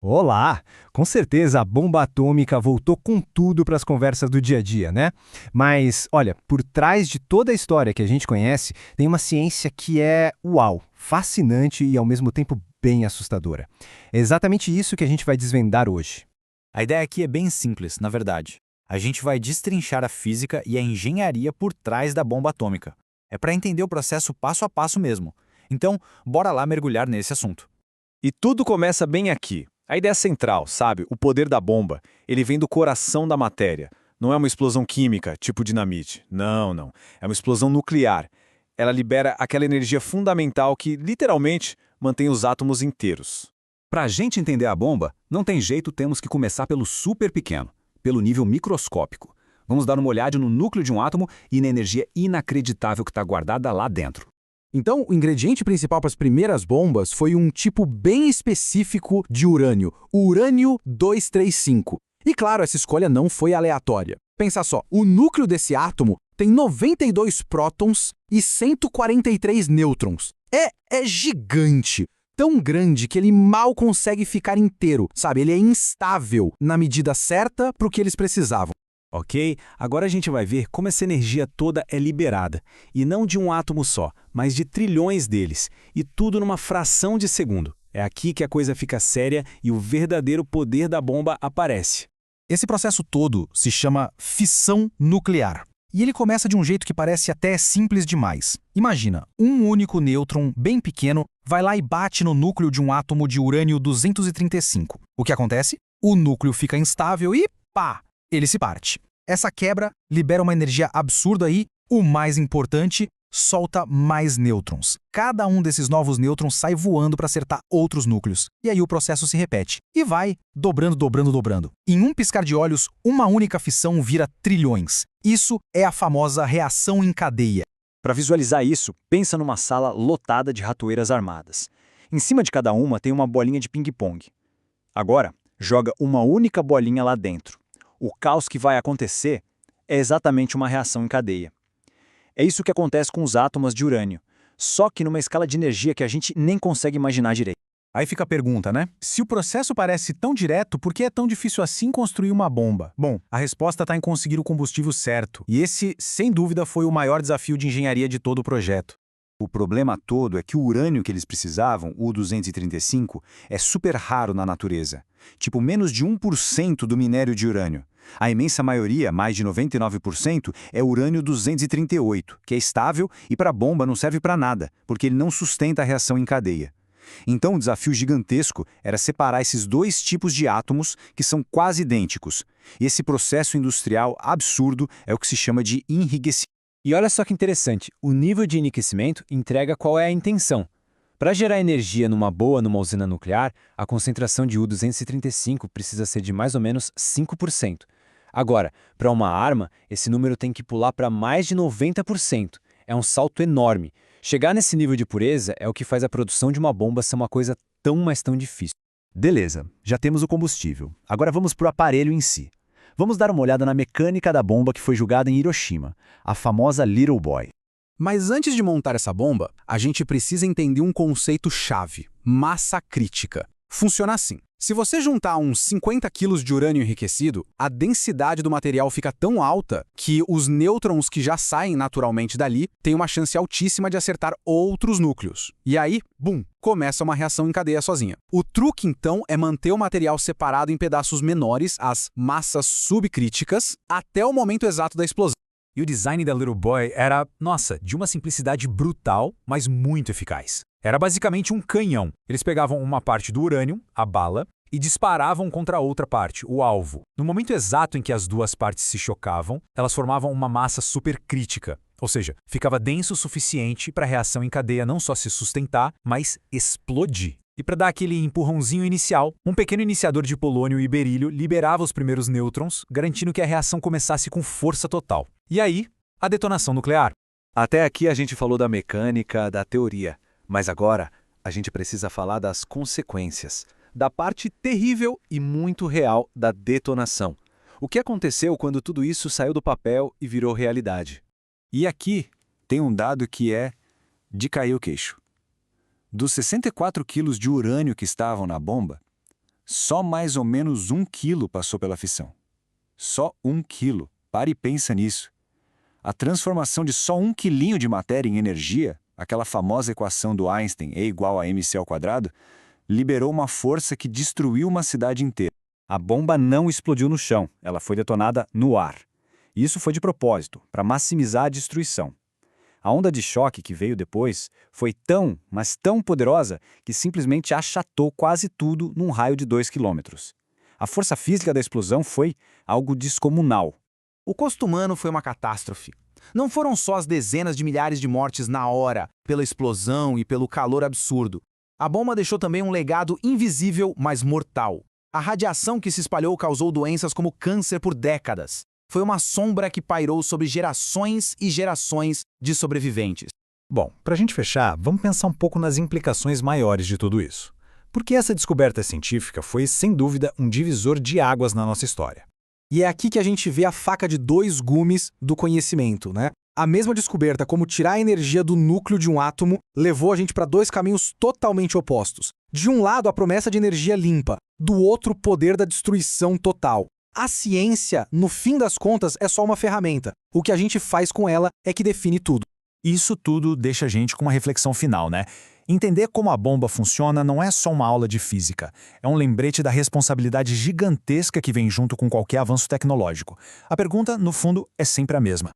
Olá! Com certeza a bomba atômica voltou com tudo para as conversas do dia a dia, né? Mas, olha, por trás de toda a história que a gente conhece, tem uma ciência que é, uau, fascinante e ao mesmo tempo bem assustadora. É exatamente isso que a gente vai desvendar hoje. A ideia aqui é bem simples, na verdade. A gente vai destrinchar a física e a engenharia por trás da bomba atômica. É para entender o processo passo a passo mesmo. Então, bora lá mergulhar nesse assunto. E tudo começa bem aqui. A ideia central, sabe? O poder da bomba. Ele vem do coração da matéria. Não é uma explosão química, tipo dinamite. Não, não. É uma explosão nuclear. Ela libera aquela energia fundamental que, literalmente, mantém os átomos inteiros. Para a gente entender a bomba, não tem jeito, temos que começar pelo super pequeno, pelo nível microscópico. Vamos dar uma olhada no núcleo de um átomo e na energia inacreditável que está guardada lá dentro. Então, o ingrediente principal para as primeiras bombas foi um tipo bem específico de urânio, o urânio 235. E claro, essa escolha não foi aleatória. Pensa só, o núcleo desse átomo tem 92 prótons e 143 nêutrons. É gigante. Tão grande que ele mal consegue ficar inteiro, sabe? Ele é instável na medida certa para o que eles precisavam. Ok? Agora a gente vai ver como essa energia toda é liberada. E não de um átomo só, mas de trilhões deles. E tudo numa fração de segundo. É aqui que a coisa fica séria e o verdadeiro poder da bomba aparece. Esse processo todo se chama fissão nuclear. E ele começa de um jeito que parece até simples demais. Imagina, um único nêutron bem pequeno vai lá e bate no núcleo de um átomo de urânio 235. O que acontece? O núcleo fica instável e pá! Ele se parte. Essa quebra libera uma energia absurda e, o mais importante, solta mais nêutrons. Cada um desses novos nêutrons sai voando para acertar outros núcleos. E aí o processo se repete. E vai dobrando, dobrando, dobrando. Em um piscar de olhos, uma única fissão vira trilhões. Isso é a famosa reação em cadeia. Para visualizar isso, pensa numa sala lotada de ratoeiras armadas. Em cima de cada uma tem uma bolinha de ping-pong. Agora, joga uma única bolinha lá dentro. O caos que vai acontecer é exatamente uma reação em cadeia. É isso que acontece com os átomos de urânio, só que numa escala de energia que a gente nem consegue imaginar direito. Aí fica a pergunta, né? Se o processo parece tão direto, por que é tão difícil assim construir uma bomba? Bom, a resposta está em conseguir o combustível certo. E esse, sem dúvida, foi o maior desafio de engenharia de todo o projeto. O problema todo é que o urânio que eles precisavam, o 235, é super raro na natureza. Tipo, menos de 1% do minério de urânio. A imensa maioria, mais de 99%, é urânio 238, que é estável e para a bomba não serve para nada, porque ele não sustenta a reação em cadeia. Então o desafio gigantesco era separar esses dois tipos de átomos que são quase idênticos. E esse processo industrial absurdo é o que se chama de enriquecimento. E olha só que interessante, o nível de enriquecimento entrega qual é a intenção. Para gerar energia numa usina nuclear, a concentração de U-235 precisa ser de mais ou menos 5%. Agora, para uma arma, esse número tem que pular para mais de 90%. É um salto enorme. Chegar nesse nível de pureza é o que faz a produção de uma bomba ser uma coisa tão, mas tão difícil. Beleza, já temos o combustível. Agora vamos para o aparelho em si. Vamos dar uma olhada na mecânica da bomba que foi julgada em Hiroshima, a famosa Little Boy. Mas antes de montar essa bomba, a gente precisa entender um conceito-chave: massa crítica. Funciona assim. Se você juntar uns 50 quilos de urânio enriquecido, a densidade do material fica tão alta que os nêutrons que já saem naturalmente dali têm uma chance altíssima de acertar outros núcleos. E aí, bum, começa uma reação em cadeia sozinha. O truque, então, é manter o material separado em pedaços menores, as massas subcríticas, até o momento exato da explosão. E o design da Little Boy era, nossa, de uma simplicidade brutal, mas muito eficaz. Era basicamente um canhão. Eles pegavam uma parte do urânio, a bala, e disparavam contra a outra parte, o alvo. No momento exato em que as duas partes se chocavam, elas formavam uma massa supercrítica, ou seja, ficava denso o suficiente para a reação em cadeia não só se sustentar, mas explodir. E para dar aquele empurrãozinho inicial, um pequeno iniciador de polônio e berílio liberava os primeiros nêutrons, garantindo que a reação começasse com força total. E aí, a detonação nuclear. Até aqui a gente falou da mecânica, da teoria. Mas agora, a gente precisa falar das consequências, da parte terrível e muito real da detonação. O que aconteceu quando tudo isso saiu do papel e virou realidade? E aqui tem um dado que é de cair o queixo. Dos 64 quilos de urânio que estavam na bomba, Só mais ou menos 1 quilo passou pela fissão. Só 1 quilo. Pare e pensa nisso. A transformação de só 1 quilinho de matéria em energia, aquela famosa equação do Einstein, E igual a mc², liberou uma força que destruiu uma cidade inteira. A bomba não explodiu no chão, ela foi detonada no ar. Isso foi de propósito, para maximizar a destruição. A onda de choque que veio depois foi tão, mas tão poderosa que simplesmente achatou quase tudo num raio de 2 quilômetros. A força física da explosão foi algo descomunal. O custo humano foi uma catástrofe. Não foram só as dezenas de milhares de mortes na hora, pela explosão e pelo calor absurdo. A bomba deixou também um legado invisível, mas mortal. A radiação que se espalhou causou doenças como câncer por décadas. Foi uma sombra que pairou sobre gerações e gerações de sobreviventes. Bom, para a gente fechar, vamos pensar um pouco nas implicações maiores de tudo isso. Porque essa descoberta científica foi, sem dúvida, um divisor de águas na nossa história. E é aqui que a gente vê a faca de 2 gumes do conhecimento, né? A mesma descoberta, como tirar a energia do núcleo de um átomo, levou a gente para 2 caminhos totalmente opostos. De um lado, a promessa de energia limpa, do outro, o poder da destruição total. A ciência, no fim das contas, é só uma ferramenta. O que a gente faz com ela é que define tudo. Isso tudo deixa a gente com uma reflexão final, né? Entender como a bomba funciona não é só uma aula de física. É um lembrete da responsabilidade gigantesca que vem junto com qualquer avanço tecnológico. A pergunta, no fundo, é sempre a mesma.